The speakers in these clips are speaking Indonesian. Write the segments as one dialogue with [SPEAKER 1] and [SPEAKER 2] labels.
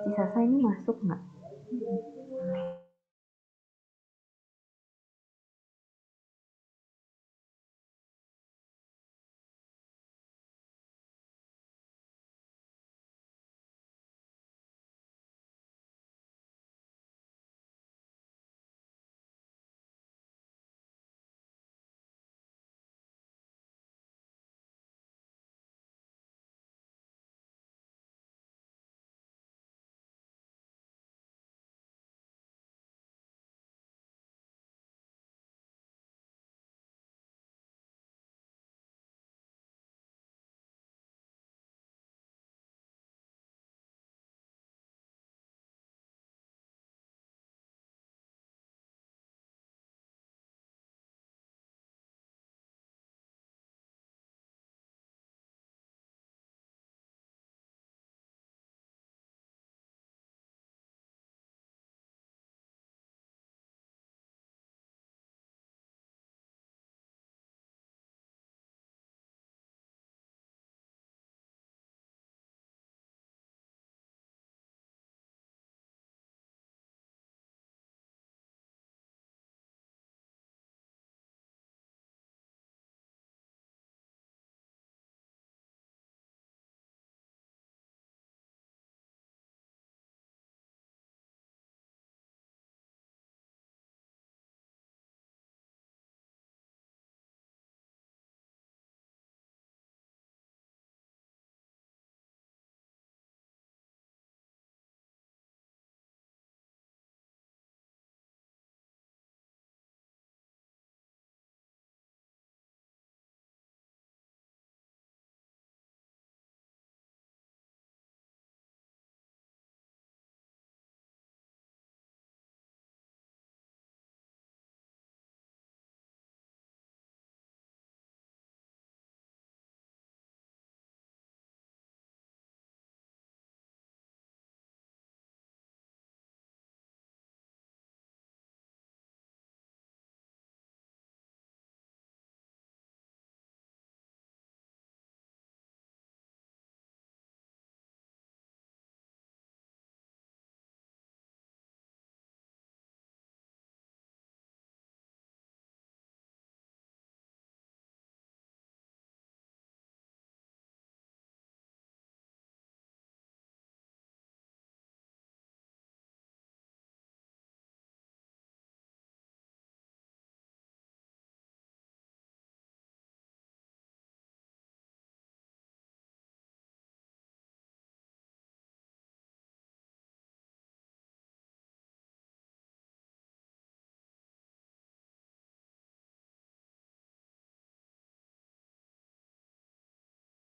[SPEAKER 1] Cisasa ini masuk nggak?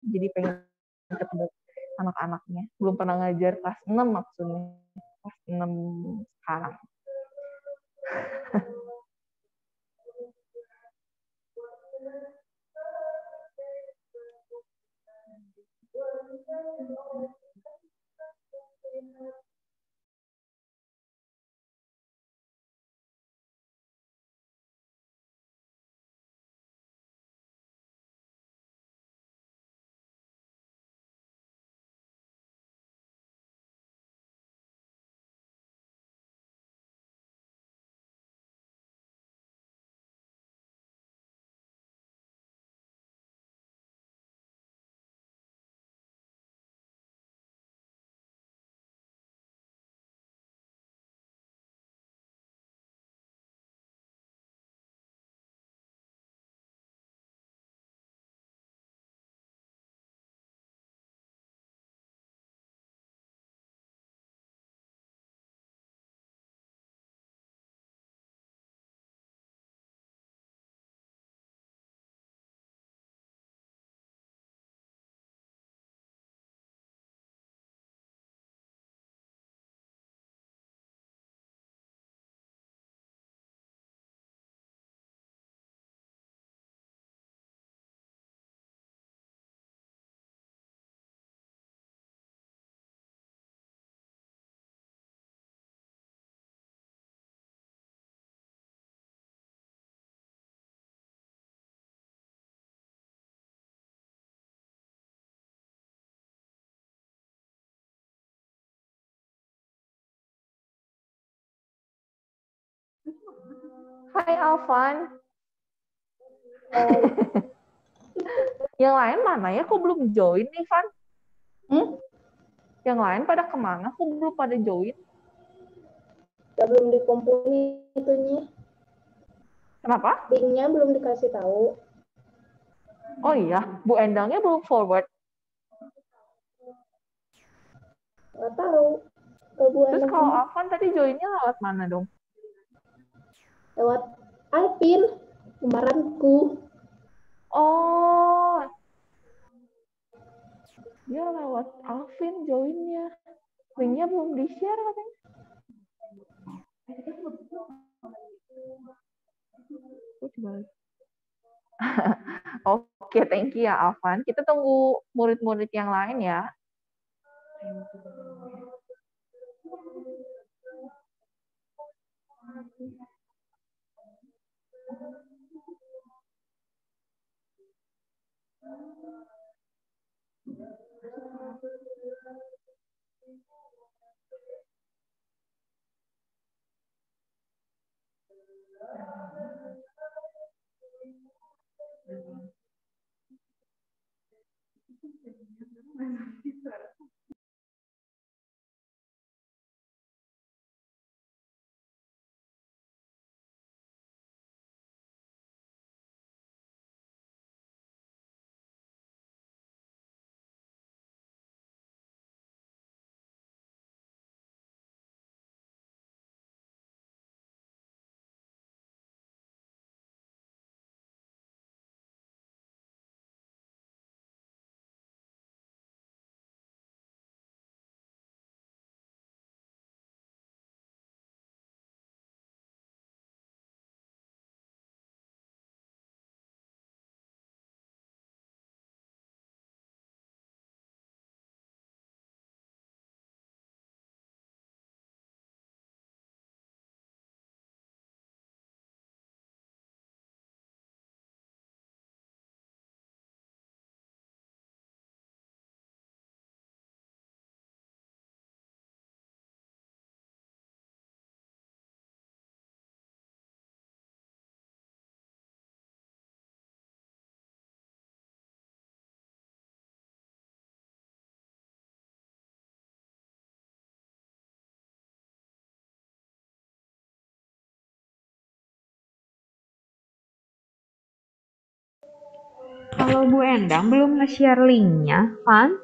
[SPEAKER 2] Jadi pengen ketemu anak-anaknya. Belum pernah ngajar kelas 6 maksudnya. Kelas 6 sekarang. Hai Alvan. Yang lain mana ya? Kok belum join nih, Van? Yang lain pada kemana? Kok belum pada join?
[SPEAKER 1] Ya, belum dikumpulin itunya.
[SPEAKER 2] Kenapa?
[SPEAKER 1] Linknya belum dikasih tahu.
[SPEAKER 2] Oh iya, Bu Endangnya belum forward.
[SPEAKER 1] Nggak tahu.
[SPEAKER 2] Terus kalau Alvan tadi joinnya lewat mana dong?
[SPEAKER 1] Lewat Alvin, kembaranku.
[SPEAKER 2] Oh, dia lewat Alvin joinnya. Linknya belum di-share katanya. Oke, thank you ya Alvan. Kita tunggu murid-murid yang lain ya.
[SPEAKER 3] Kalau Bu Endang belum nge-share linknya, Van?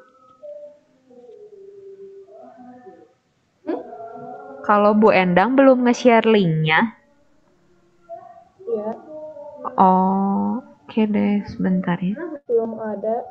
[SPEAKER 3] Kalau Bu Endang belum nge-share linknya?
[SPEAKER 1] Iya.
[SPEAKER 3] Oh, oke deh, sebentar ya.
[SPEAKER 1] Belum ada.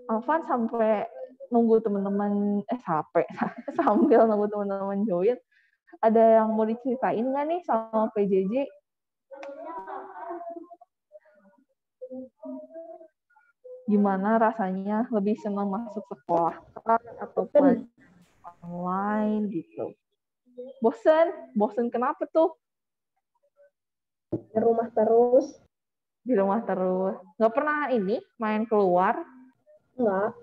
[SPEAKER 2] Alvan sampai nunggu teman-teman sambil nunggu teman-teman join. Ada yang mau diceritain nggak nih sama PJJ? Gimana rasanya lebih senang masuk sekolah atau online gitu? Bosen kenapa tuh?
[SPEAKER 1] Di rumah terus.
[SPEAKER 2] Di rumah terus. Nggak pernah ini main keluar?
[SPEAKER 1] Enggak.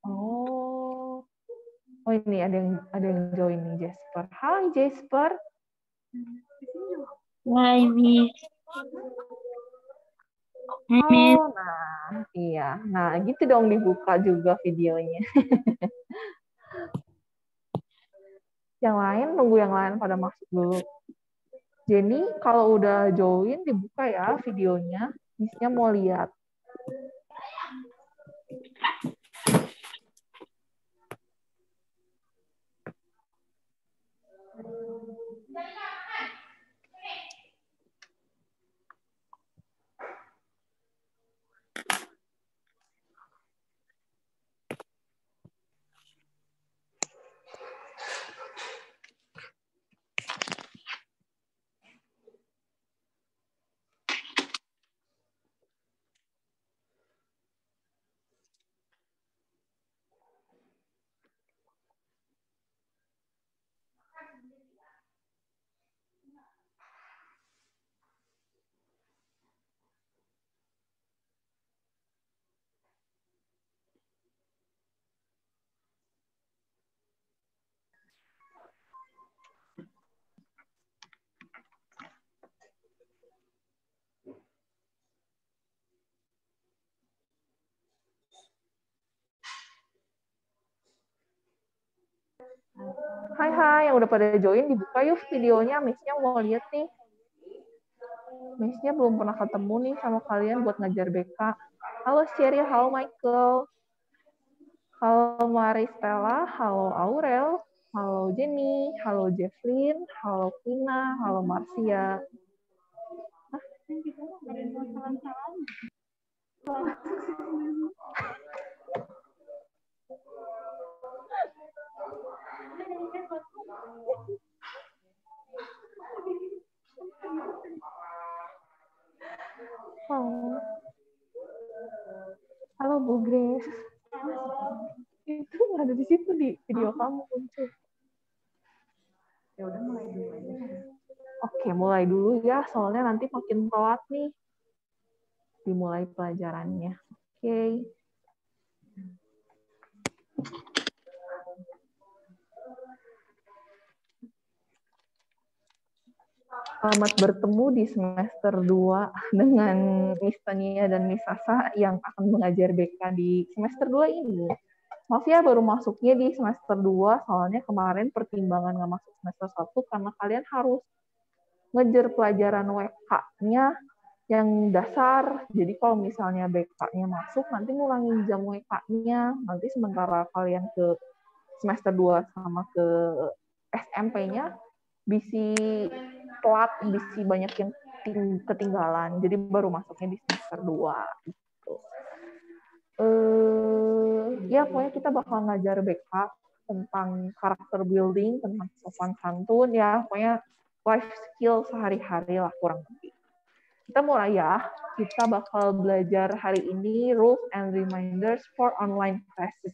[SPEAKER 2] Oh ini ada yang join nih Jasper. Hai Jasper.
[SPEAKER 3] Hai, Miss. Hai, Miss.
[SPEAKER 2] Oh, nah, iya. Nah, gitu dong dibuka juga videonya. Yang lain, nunggu yang lain pada masuk dulu. Jenny, kalau udah join, dibuka ya videonya. Miss-nya mau lihat. Hai, yang udah pada join, dibuka yuk videonya. Miss-nya mau lihat nih. Miss-nya belum pernah ketemu nih sama kalian buat ngajar BK. Halo Sheryl, halo Michael. Halo Maristella, halo Aurel, halo Jenny, halo Jefflyn, halo Kina, halo Marcia. Halo Bu Grace. Itu ada di situ di video kamu muncul. Ya udah mulai dulu aja. Oke, mulai dulu ya, soalnya nanti makin telat nih dimulai pelajarannya. Oke. Selamat bertemu di semester 2 dengan Miss Tania dan Miss Sasa yang akan mengajar BK di semester 2 ini. Maaf ya, baru masuknya di semester 2, soalnya kemarin pertimbangan nggak masuk semester 1 karena kalian harus ngejar pelajaran WK-nya yang dasar. Jadi kalau misalnya BK-nya masuk, nanti ngurangin jam WK-nya. Nanti sementara kalian ke semester 2 sama ke SMP-nya, bisa telat, bisa banyak yang ketinggalan. Jadi baru masuknya di semester 2. Gitu. Ya, pokoknya kita bakal ngajar BK tentang karakter building, tentang sopan santun, ya pokoknya life skill sehari-hari lah kurang lebih. Kita mulai ya. Kita bakal belajar hari ini rules and reminders for online classes.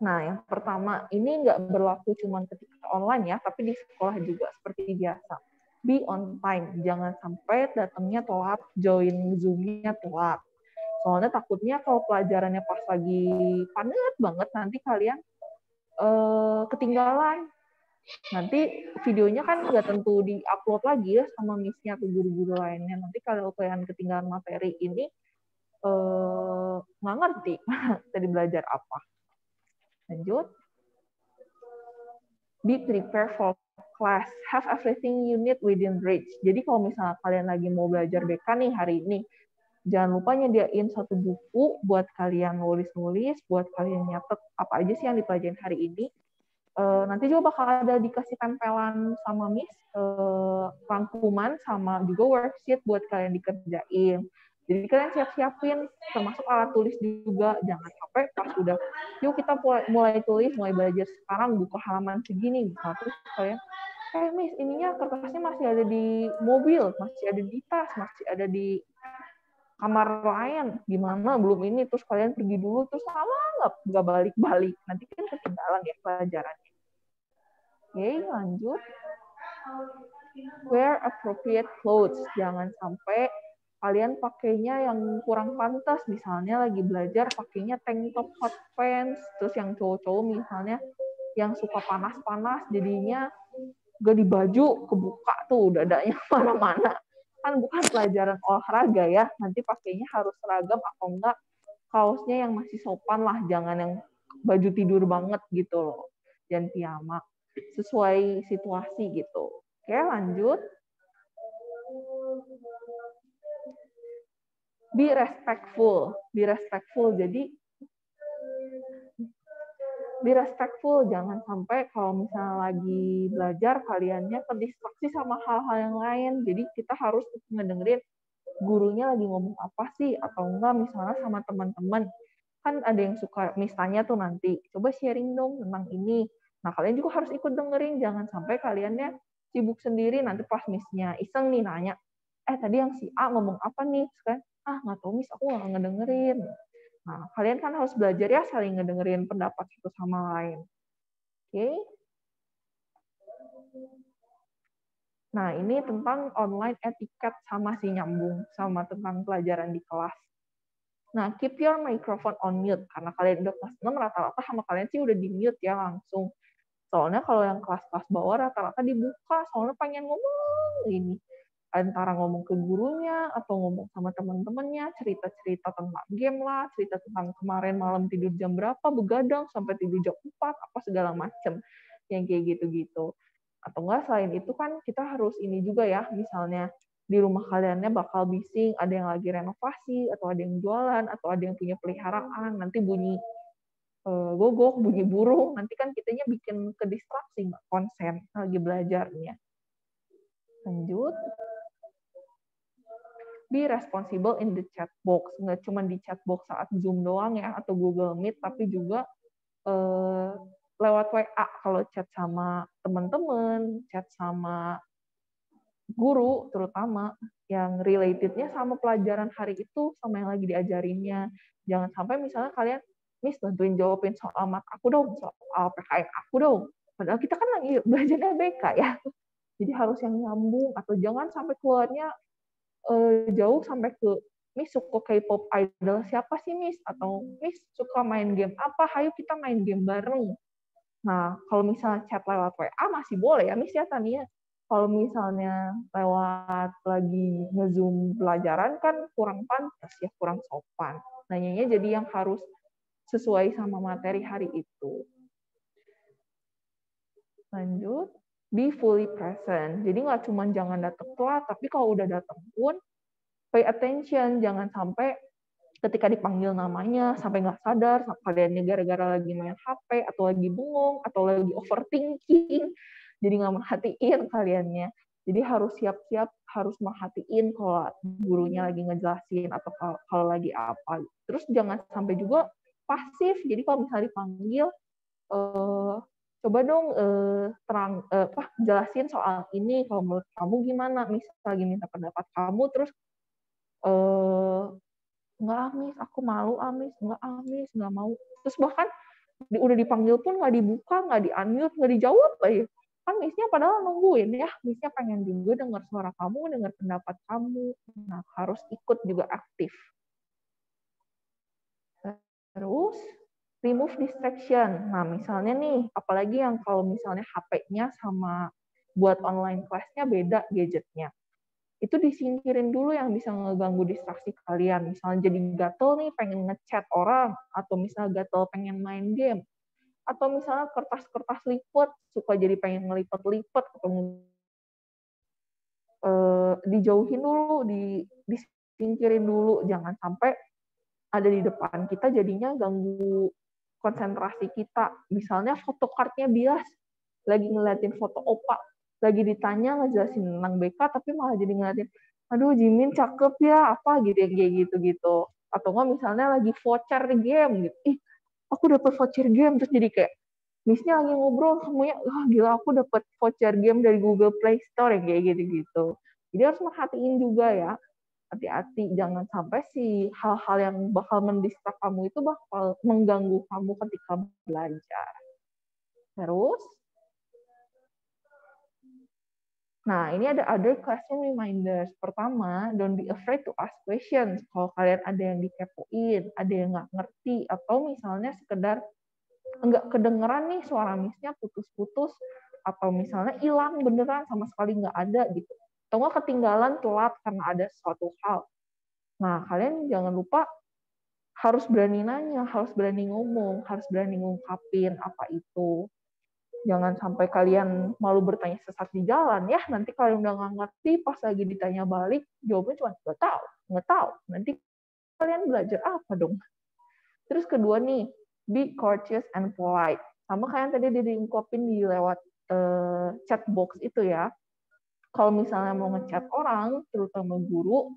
[SPEAKER 2] Nah, yang pertama, ini nggak berlaku cuma ketika online ya, tapi di sekolah juga seperti biasa. Be on time, jangan sampai datangnya telat, join Zoom-nya telat. Soalnya takutnya kalau pelajarannya pas lagi padat banget, nanti kalian ketinggalan. Nanti videonya kan nggak tentu di-upload lagi ya sama miss-nya atau guru-guru lainnya. Nanti kalau kalian ketinggalan materi ini, nggak ngerti tadi belajar apa. Lanjut. Be prepared for class. Have everything you need within reach. Jadi kalau misalnya kalian lagi mau belajar BK nih hari ini, jangan lupa nyediain satu buku buat kalian nulis-nulis, buat kalian nyatet apa aja sih yang dipelajarin hari ini. Nanti juga bakal ada dikasih tempelan sama Miss, rangkuman sama juga worksheet buat kalian dikerjain. Jadi kalian siap-siapin, termasuk alat tulis juga. Jangan sampai pas udah, yuk kita mulai tulis, mulai belajar sekarang, buka halaman segini. Misalnya terus kalian, Miss, ininya kertasnya masih ada di mobil, masih ada di tas, masih ada di kamar lain. Gimana, belum ini. Terus kalian pergi dulu, terus lama nggak balik-balik. Nanti kan ketinggalan ya pelajarannya. Oke, lanjut. Wear appropriate clothes. Jangan sampai kalian pakainya yang kurang pantas, misalnya lagi belajar pakainya tank top hot pants, terus yang cowok-cowok misalnya yang suka panas-panas jadinya gak di baju kebuka tuh dadanya mana-mana, kan bukan pelajaran olahraga ya, nanti pakainya harus seragam atau enggak kaosnya yang masih sopan lah, jangan yang baju tidur banget gitu loh, dan piyama, sesuai situasi gitu. Oke, lanjut. Be respectful. Be respectful. Jadi be respectful, jangan sampai kalau misalnya lagi belajar kaliannya terdistraksi sama hal-hal yang lain. Jadi kita harus ngedengerin gurunya lagi ngomong apa sih, atau enggak misalnya sama teman-teman. Kan ada yang suka misalnya tuh nanti, coba sharing dong tentang ini. Nah, kalian juga harus ikut dengerin, jangan sampai kaliannya sibuk sendiri, nanti pas miss-nya iseng nih nanya, tadi yang si A ngomong apa nih? Kan, nggak tahu miss, aku nggak ngedengerin. Nah, kalian kan harus belajar ya saling ngedengerin pendapat satu sama lain. Oke? Nah, ini tentang online etiquette sama si nyambung, sama tentang pelajaran di kelas. Nah, keep your microphone on mute. Karena kalian udah kelas 6, rata-rata sama kalian sih udah di mute ya langsung. Soalnya kalau yang kelas-kelas bawah rata-rata dibuka, soalnya pengen ngomong ini. Antara ngomong ke gurunya, atau ngomong sama teman-temannya, cerita-cerita tentang game lah, cerita tentang kemarin malam tidur jam berapa, begadang sampai tidur jam 4, apa segala macem. Yang kayak gitu-gitu. Atau enggak, selain itu kan kita harus ini juga ya, misalnya di rumah kaliannya bakal bising, ada yang lagi renovasi, atau ada yang jualan, atau ada yang punya peliharaan, nanti bunyi gogok, bunyi burung, nanti kan kitanya bikin ke distraksi, nggak konsen lagi belajarnya. Lanjut. Be responsible in the chat box. Nggak cuma di chat box saat Zoom doang ya, atau Google Meet, tapi juga lewat WA kalau chat sama teman-teman, chat sama guru terutama, yang relatednya sama pelajaran hari itu, sama yang lagi diajarinnya. Jangan sampai misalnya kalian, Miss bantuin jawabin soal mat aku dong, soal PKN aku dong. Padahal kita kan lagi belajarnya BK ya. Jadi harus yang nyambung, atau jangan sampai keluarnya jauh sampai ke Miss suka K-pop idol siapa sih Miss, atau Miss suka main game apa, ayo kita main game bareng. Nah, kalau misalnya chat lewat WA masih boleh ya Miss ya Tania. Kalau misalnya lewat lagi nge-zoom pelajaran kan kurang pantas ya, kurang sopan. Nanyanya jadi yang harus sesuai sama materi hari itu. Lanjut. Be fully present. Jadi nggak cuma jangan datang telat, tapi kalau udah datang pun pay attention. Jangan sampai ketika dipanggil namanya sampai nggak sadar, kaliannya gara-gara lagi main HP, atau lagi bengong, atau lagi overthinking, jadi nggak merhatiin kaliannya. Jadi harus siap-siap, harus merhatiin kalau gurunya lagi ngejelasin, atau kalau lagi apa. Terus jangan sampai juga pasif. Jadi kalau misalnya dipanggil, coba dong jelasin soal ini, kalau menurut kamu gimana, misalnya lagi minta pendapat kamu, terus nggak Amis, aku malu Amis, nggak Amis, nggak mau. Terus bahkan udah dipanggil pun nggak dibuka, nggak di-unmute, nggak dijawab lagi. Kan Misnya padahal nungguin ya, Misnya pengen juga dengar suara kamu, dengar pendapat kamu. Nah, harus ikut juga aktif. Terus, remove distraction. Nah, misalnya nih, apalagi yang kalau misalnya HP-nya sama buat online class-nya beda gadgetnya. Itu disingkirin dulu yang bisa ngeganggu distraksi kalian. Misalnya jadi gatel nih pengen ngechat orang, atau misalnya gatel pengen main game, atau misalnya kertas-kertas lipat suka jadi pengen ngelipet-lipet, atau dijauhin dulu, disingkirin dulu, jangan sampai ada di depan kita jadinya ganggu konsentrasi kita. Misalnya photocardnya bias, lagi ngeliatin foto opa, lagi ditanya ngejelasin tentang BK, tapi malah jadi ngeliatin, aduh Jimin cakep ya, apa gitu, kayak gitu-gitu. Atau nggak misalnya lagi voucher game, gitu. Ih, aku dapet voucher game, terus jadi kayak, Miss-nya lagi ngobrol, semuanya, gila aku dapet voucher game dari Google Play Store, kayak gitu-gitu. Jadi harus merhatiin juga ya, hati-hati, jangan sampai si hal-hal yang bakal mendistrak kamu itu bakal mengganggu kamu ketika belajar. Terus, Nah, ini ada other classroom reminders. Pertama, don't be afraid to ask questions. Kalau kalian ada yang dikepoin, ada yang nggak ngerti, atau misalnya sekedar nggak kedengeran nih suara miss-nya putus-putus, atau misalnya hilang beneran sama sekali nggak ada gitu. Atau nggak ketinggalan telat karena ada suatu hal. Nah, kalian jangan lupa harus berani nanya, harus berani ngomong, harus berani ngungkapin apa itu. Jangan sampai kalian malu bertanya sesat di jalan ya. Nanti kalian udah nggak ngerti, pas lagi ditanya balik, jawabannya cuma nggak tahu. Nanti kalian belajar apa dong? Terus kedua nih, be courteous and polite. Sama kayak yang tadi diungkapin di lewat chat box itu ya. Kalau misalnya mau ngechat orang, terutama guru,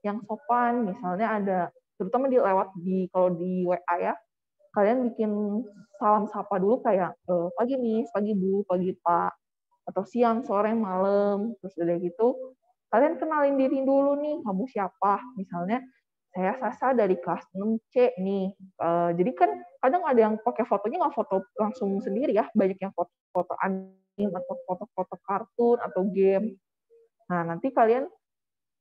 [SPEAKER 2] yang sopan, misalnya ada, terutama kalau di WA ya, kalian bikin salam sapa dulu kayak pagi Miss, pagi Bu, pagi Pak, atau siang, sore, malam, terus udah gitu kalian kenalin diri dulu nih, kamu siapa, misalnya saya Sasa dari kelas 6C nih. Jadi kan kadang ada yang pakai fotonya nggak foto langsung sendiri ya, banyak yang foto-foto anime atau foto-foto kartun atau game. Nah, nanti kalian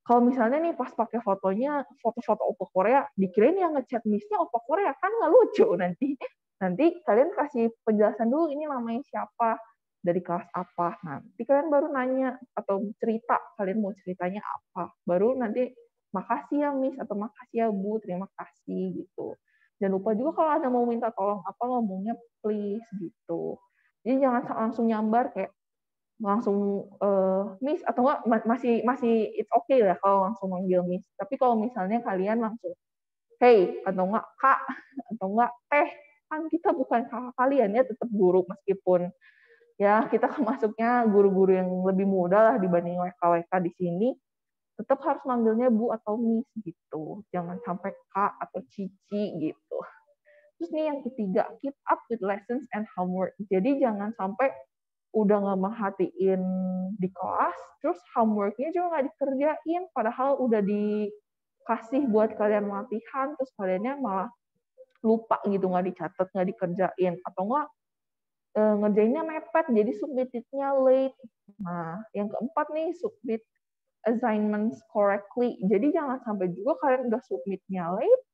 [SPEAKER 2] kalau misalnya nih pas pakai fotonya foto-foto opa Korea, dikirain yang ngechat miss-nya opa Korea, kan nggak lucu nanti. Nanti kalian kasih penjelasan dulu ini namanya siapa, dari kelas apa. Nanti kalian baru nanya atau cerita, kalian mau ceritanya apa. Baru nanti makasih ya miss atau makasih ya bu, terima kasih gitu. Jangan lupa juga kalau ada mau minta tolong apa ngomongnya please gitu. Jadi jangan langsung nyambar kayak langsung miss atau enggak masih it's okay lah kalau langsung manggil miss. Tapi kalau misalnya kalian langsung hey atau enggak kak atau enggak teh, kan kita bukan kakak kalian ya, tetap guru meskipun ya kita masuknya guru-guru yang lebih muda lah dibanding WK-WK di sini, tetap harus manggilnya bu atau miss gitu. Jangan sampai kak atau cici gitu. Terus nih yang ketiga, keep up with lessons and homework. Jadi jangan sampai udah nggak merhatiin di kelas, terus homework-nya juga nggak dikerjain, padahal udah dikasih buat kalian latihan, terus kaliannya malah lupa gitu, nggak dicatat, nggak dikerjain, atau nggak ngerjainnya mepet, jadi submitted-nya late. Nah, yang keempat nih, submit assignments correctly. Jadi jangan sampai juga kalian udah submit-nya late,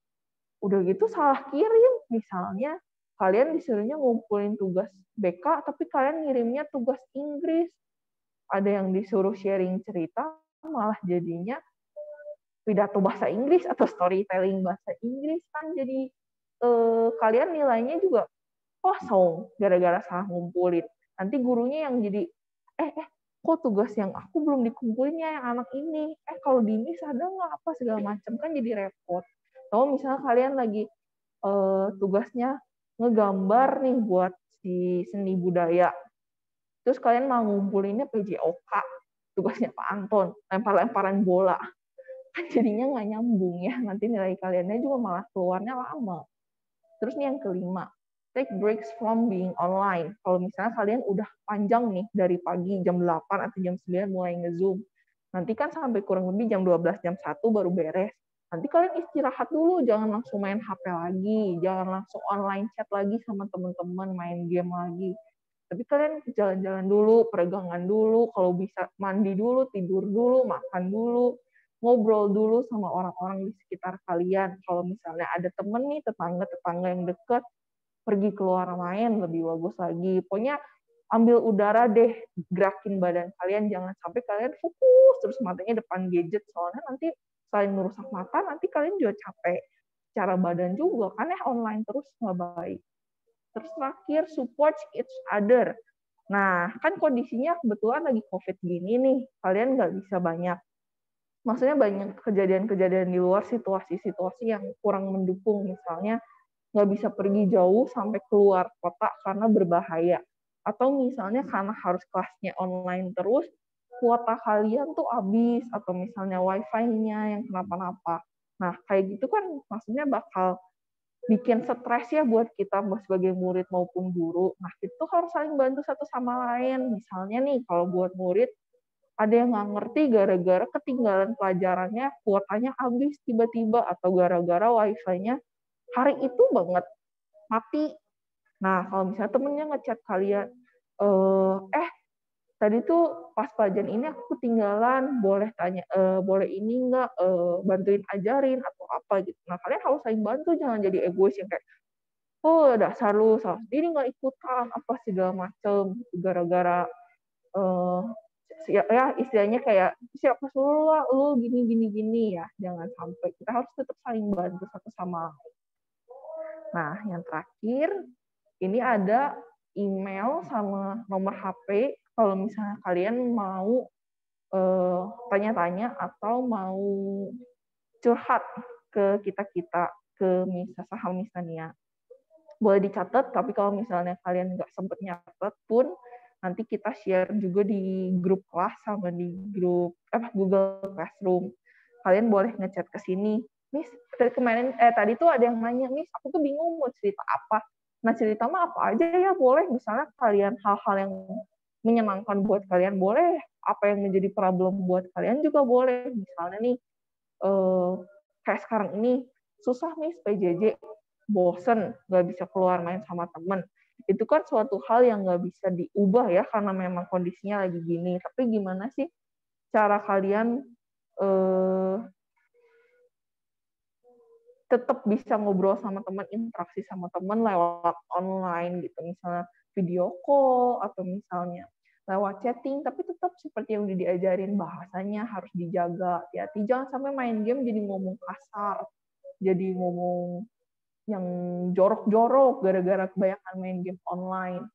[SPEAKER 2] udah gitu salah kirim, misalnya kalian disuruhnya ngumpulin tugas BK, tapi kalian ngirimnya tugas Inggris. Ada yang disuruh sharing cerita, malah jadinya pidato bahasa Inggris atau storytelling bahasa Inggris, kan jadi kalian nilainya juga kosong gara-gara salah ngumpulin. Nanti gurunya yang jadi, kok tugas yang aku belum dikumpulinnya yang anak ini, kalau di ini ada nggak apa segala macam, kan jadi repot. Kalau misalnya kalian lagi tugasnya ngegambar nih buat si seni budaya, terus kalian mau ngumpulinnya PJOK, tugasnya Pak Anton, lempar-lemparan bola, kan jadinya nggak nyambung ya, nanti nilai kaliannya juga malah keluarnya lama. Terus nih yang kelima, take breaks from being online. Kalau misalnya kalian udah panjang nih dari pagi jam 8 atau jam 9 mulai nge-zoom, nanti kan sampai kurang lebih jam 12, jam 1 baru beres. Nanti kalian istirahat dulu, jangan langsung main HP lagi, jangan langsung online chat lagi sama teman-teman, main game lagi. Tapi kalian jalan-jalan dulu, peregangan dulu, kalau bisa mandi dulu, tidur dulu, makan dulu, ngobrol dulu sama orang-orang di sekitar kalian. Kalau misalnya ada temen nih, tetangga-tetangga yang deket, pergi keluar main, lebih bagus lagi. Pokoknya ambil udara deh, gerakin badan kalian, jangan sampai kalian fokus terus matanya depan gadget, soalnya nanti selain merusak mata, nanti kalian juga capek secara badan juga, kan ya online terus nggak baik. Terus terakhir, support each other. Nah, kan kondisinya kebetulan lagi COVID gini nih, kalian nggak bisa banyak. Maksudnya banyak kejadian-kejadian di luar, situasi-situasi yang kurang mendukung. Misalnya nggak bisa pergi jauh sampai keluar kota karena berbahaya. Atau misalnya karena harus kelasnya online terus, kuota kalian tuh habis, atau misalnya wifi-nya yang kenapa-napa. Nah, kayak gitu kan maksudnya bakal bikin stres ya buat kita sebagai murid maupun guru. Nah, itu harus saling bantu satu sama lain. Misalnya nih, kalau buat murid, ada yang nggak ngerti gara-gara ketinggalan pelajarannya, kuotanya habis tiba-tiba, atau gara-gara wifi-nya hari itu banget mati. Nah, kalau misalnya temennya ngechat kalian, tadi tuh pas pelajaran ini aku ketinggalan, boleh tanya, boleh ini nggak, bantuin ajarin atau apa gitu. Nah kalian harus saling bantu, jangan jadi egois yang kayak, oh dasar lu salah sendiri nggak ikutan apa segala macem gara-gara ya istilahnya kayak siapa suruh lah lu gini gini gini ya, jangan sampai, kita harus tetap saling bantu satu sama lain. Nah yang terakhir ini ada email sama nomor HP kalau misalnya kalian mau tanya-tanya atau mau curhat ke kita ke Misa Saham Misania. Boleh dicatat, tapi kalau misalnya kalian nggak sempet nyatet pun, nanti kita share juga di grup kelas sama di grup Google Classroom. Kalian boleh ngechat ke sini, Miss, tadi tuh ada yang nanya, Miss, aku tuh bingung mau cerita apa. Nah, cerita mah apa aja ya, boleh. Misalnya kalian hal-hal yang menyenangkan buat kalian, boleh. Apa yang menjadi problem buat kalian juga boleh. Misalnya nih, kayak sekarang ini, susah Miss PJJ, bosen, nggak bisa keluar main sama temen. Itu kan suatu hal yang nggak bisa diubah ya, karena memang kondisinya lagi gini. Tapi gimana sih cara kalian tetap bisa ngobrol sama teman, interaksi sama teman lewat online gitu, misalnya video call atau misalnya lewat chatting, tapi tetap seperti yang udah diajarin, bahasanya harus dijaga, hati-hati jangan sampai main game jadi ngomong kasar, jadi ngomong yang jorok-jorok gara-gara kebanyakan main game online.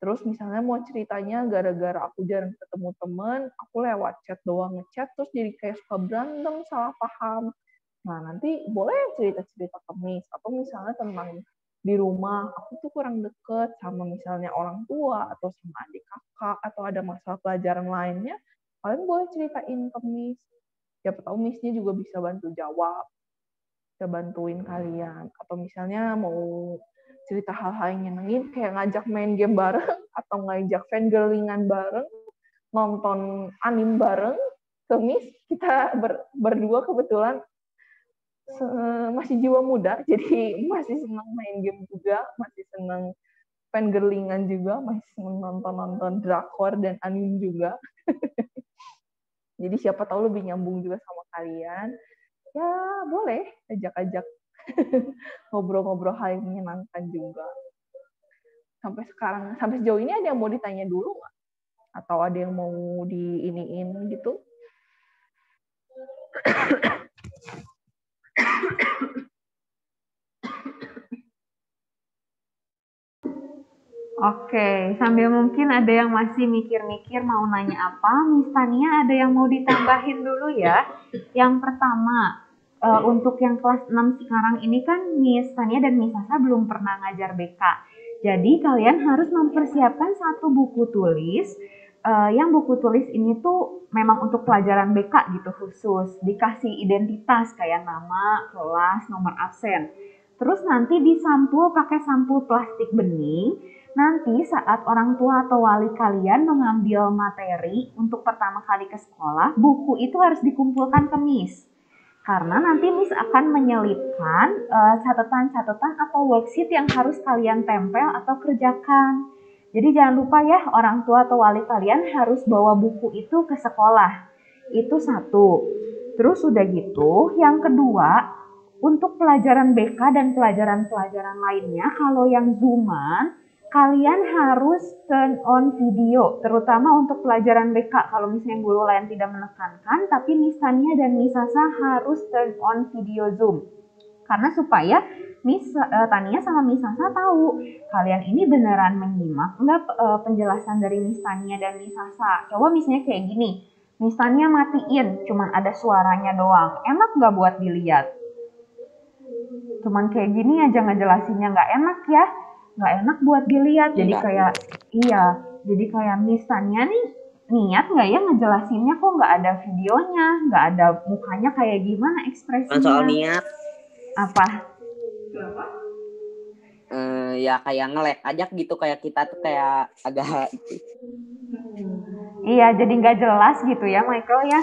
[SPEAKER 2] Terus misalnya mau ceritanya gara-gara aku jarang ketemu teman, aku lewat chat doang ngechat, terus jadi kayak suka berantem, salah paham. Nah, nanti boleh cerita-cerita ke Miss, atau misalnya tentang di rumah, aku tuh kurang deket sama misalnya orang tua, atau sama adik kakak, atau ada masalah pelajaran lainnya, kalian boleh ceritain ke Miss. Siapa tahu Miss-nya juga bisa bantu jawab, bisa bantuin kalian. Atau misalnya mau cerita hal-hal yang nyenengin, kayak ngajak main game bareng, atau ngajak fangirlingan bareng, nonton anime bareng, ke Miss, kita berdua kebetulan masih jiwa muda, jadi masih senang main game juga, masih senang fangirlingan juga, masih senang nonton-nonton drakor dan anime juga. Jadi siapa tahu lebih nyambung juga sama kalian. Ya boleh ajak-ajak ngobrol-ngobrol hal yang menyenangkan juga. Sampai sekarang, sampai sejauh ini ada yang mau ditanya dulu nggak? Atau ada yang mau diiniin gitu?
[SPEAKER 3] Oke, sambil mungkin ada yang masih mikir-mikir mau nanya apa, Miss Tania ada yang mau ditambahin dulu ya. Yang pertama, untuk yang kelas 6 sekarang ini kan Miss Tania dan Miss Sasa belum pernah ngajar BK. Jadi kalian harus mempersiapkan satu buku tulis, yang buku tulis ini tuh memang untuk pelajaran BK gitu khusus. Dikasih identitas kayak nama, kelas, nomor absen. Terus nanti disampul pakai sampul plastik bening. Nanti saat orang tua atau wali kalian mengambil materi untuk pertama kali ke sekolah, buku itu harus dikumpulkan ke Miss. Karena nanti Miss akan menyelipkan catatan-catatan atau worksheet yang harus kalian tempel atau kerjakan. Jadi jangan lupa ya, orang tua atau wali kalian harus bawa buku itu ke sekolah. Itu satu. Terus udah gitu, yang kedua, untuk pelajaran BK dan pelajaran-pelajaran lainnya, kalau yang Zooman, kalian harus turn on video, terutama untuk pelajaran BK. Kalau misalnya guru lain tidak menekankan, tapi Miss Tania dan Miss Sasa harus turn on video Zoom. Karena supaya Miss Tania sama Miss Sasa tahu kalian ini beneran menyimak enggak penjelasan dari Miss Tania dan Miss Sasa. Coba misalnya kayak gini, Miss Tania matiin, cuman ada suaranya doang. Enak nggak buat dilihat? Cuman kayak gini aja ngejelasinnya nggak enak ya. Nggak enak buat dilihat, jadi kayak jadi kayak Miss Tania nih niat nggak ya ngejelasinnya, kok nggak ada videonya, nggak ada mukanya kayak gimana ekspresinya.
[SPEAKER 4] Soal niat
[SPEAKER 3] apa?
[SPEAKER 4] Ya kayak nge-lag aja gitu, kayak kita tuh kayak agak itu.
[SPEAKER 3] Iya, jadi nggak jelas gitu ya Michael ya.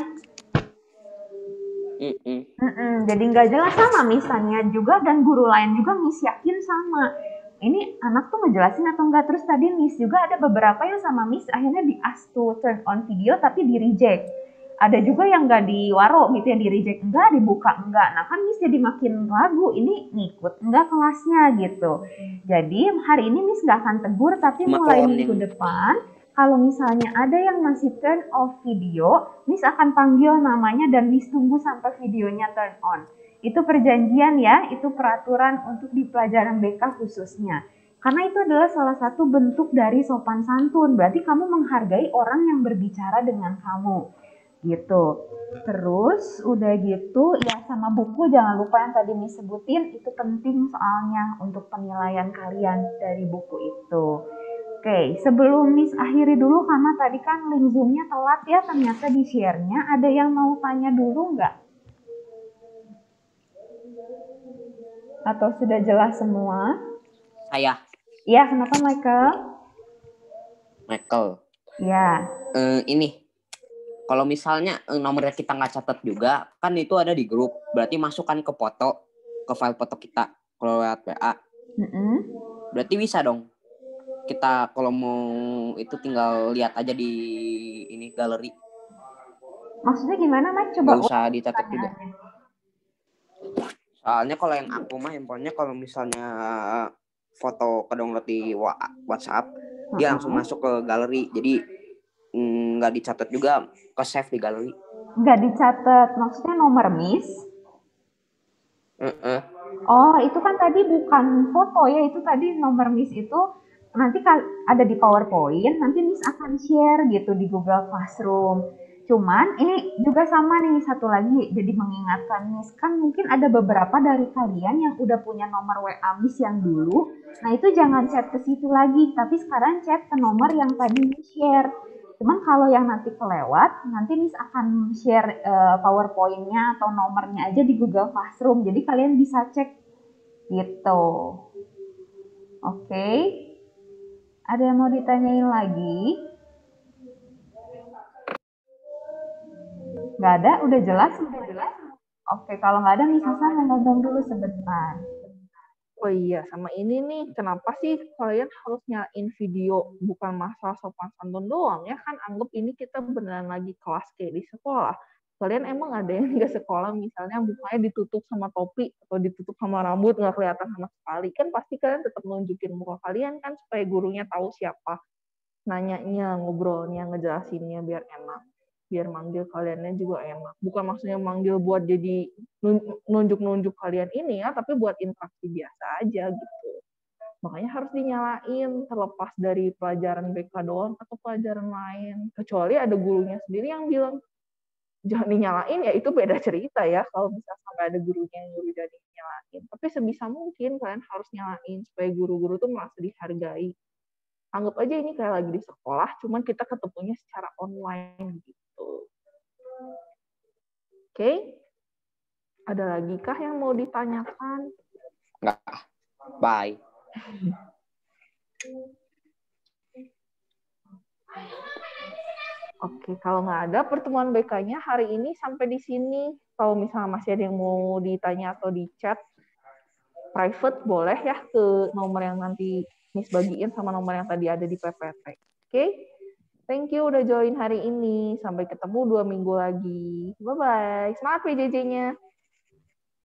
[SPEAKER 3] Jadi nggak jelas sama Miss Tania juga, dan guru lain juga Miss yakin sama. ini anak tuh ngejelasin atau enggak. Terus tadi Miss juga ada beberapa yang sama Miss akhirnya di ask to turn on video tapi di reject. Ada juga yang enggak diwaro gitu ya, di reject enggak, dibuka enggak. Nah kan Miss jadi makin ragu, ini ngikut enggak kelasnya gitu. Jadi hari ini Miss nggak akan tegur, tapi mulai minggu depan kalau misalnya ada yang masih turn off video, Miss akan panggil namanya dan Miss tunggu sampai videonya turn on. Itu perjanjian ya, itu peraturan untuk di pelajaran BK khususnya. Karena itu adalah salah satu bentuk dari sopan santun, berarti kamu menghargai orang yang berbicara dengan kamu. Gitu. Terus udah gitu ya sama buku jangan lupa yang tadi Miss sebutin, itu penting soalnya untuk penilaian kalian dari buku itu. Oke, sebelum Miss akhiri dulu karena tadi kan link Zoom-nya telat ya ternyata di share-nya. Ada yang mau tanya dulu nggak? Atau sudah jelas semua?
[SPEAKER 4] Saya.
[SPEAKER 3] Iya, kenapa Michael? Ya.
[SPEAKER 4] Ini, kalau misalnya nomornya kita nggak catat juga, kan itu ada di grup. Berarti masukkan ke foto, ke file foto kita, kalau lewat WA. Berarti bisa dong. Kita kalau mau itu tinggal lihat aja di ini galeri.
[SPEAKER 3] Maksudnya gimana, Mike? Coba
[SPEAKER 4] nggak usah dicatat juga. Soalnya kalau yang aku mah handphonenya kalau misalnya foto kedownload di WhatsApp, dia langsung masuk ke galeri. Jadi nggak dicatat juga, ke save di galeri.
[SPEAKER 3] Nggak dicatat, maksudnya nomor Miss? Oh, itu kan tadi bukan foto ya, itu tadi nomor Miss itu nanti ada di PowerPoint, nanti Miss akan share gitu di Google Classroom. Cuman ini juga sama nih, satu lagi, jadi mengingatkan Miss, kan mungkin ada beberapa dari kalian yang udah punya nomor WA Miss yang dulu, nah itu jangan chat ke situ lagi, tapi sekarang chat ke nomor yang tadi Miss share. Cuman kalau yang nanti kelewat, nanti Miss akan share PowerPoint-nya atau nomornya aja di Google Classroom, jadi kalian bisa cek gitu. Oke. Ada yang mau ditanyain lagi? Nggak ada? Udah jelas? Oke, kalau nggak ada Miss Hasan mau ngomong dulu sebentar.
[SPEAKER 2] Oh iya, sama ini nih, kenapa sih kalian harus nyalain video? Bukan masalah sopan santun doang ya, kan anggap ini kita beneran lagi kelas kayak di sekolah. Kalian emang ada yang nggak sekolah, misalnya mukanya ditutup sama topi, atau ditutup sama rambut, nggak kelihatan sama sekali. Kan pasti kalian tetap nunjukin muka kalian kan, supaya gurunya tahu siapa nanyanya, ngobrolnya, ngejelasinnya, biar enak. Biar manggil kaliannya juga enak. Bukan maksudnya manggil buat jadi nunjuk-nunjuk kalian ini ya, tapi buat interaksi biasa aja gitu. Makanya harus dinyalain, terlepas dari pelajaran BK doang atau pelajaran lain. Kecuali ada gurunya sendiri yang bilang, jangan dinyalain, ya itu beda cerita ya, kalau bisa sampai ada gurunya yang nyuruh jadi nyalain. Tapi sebisa mungkin kalian harus nyalain, supaya guru-guru tuh merasa dihargai. Anggap aja ini kayak lagi di sekolah, cuman kita ketemunya secara online gitu. Oke? Ada lagi kah yang mau ditanyakan?
[SPEAKER 4] Enggak. Bye.
[SPEAKER 2] Oke, kalau nggak ada pertemuan BK-nya hari ini sampai di sini. Kalau misalnya masih ada yang mau ditanya atau di chat private, boleh ya ke nomor yang nanti Miss bagiin sama nomor yang tadi ada di PPT. Oke? Thank you udah join hari ini. Sampai ketemu 2 minggu lagi. Bye-bye. Semangat PJJ-nya.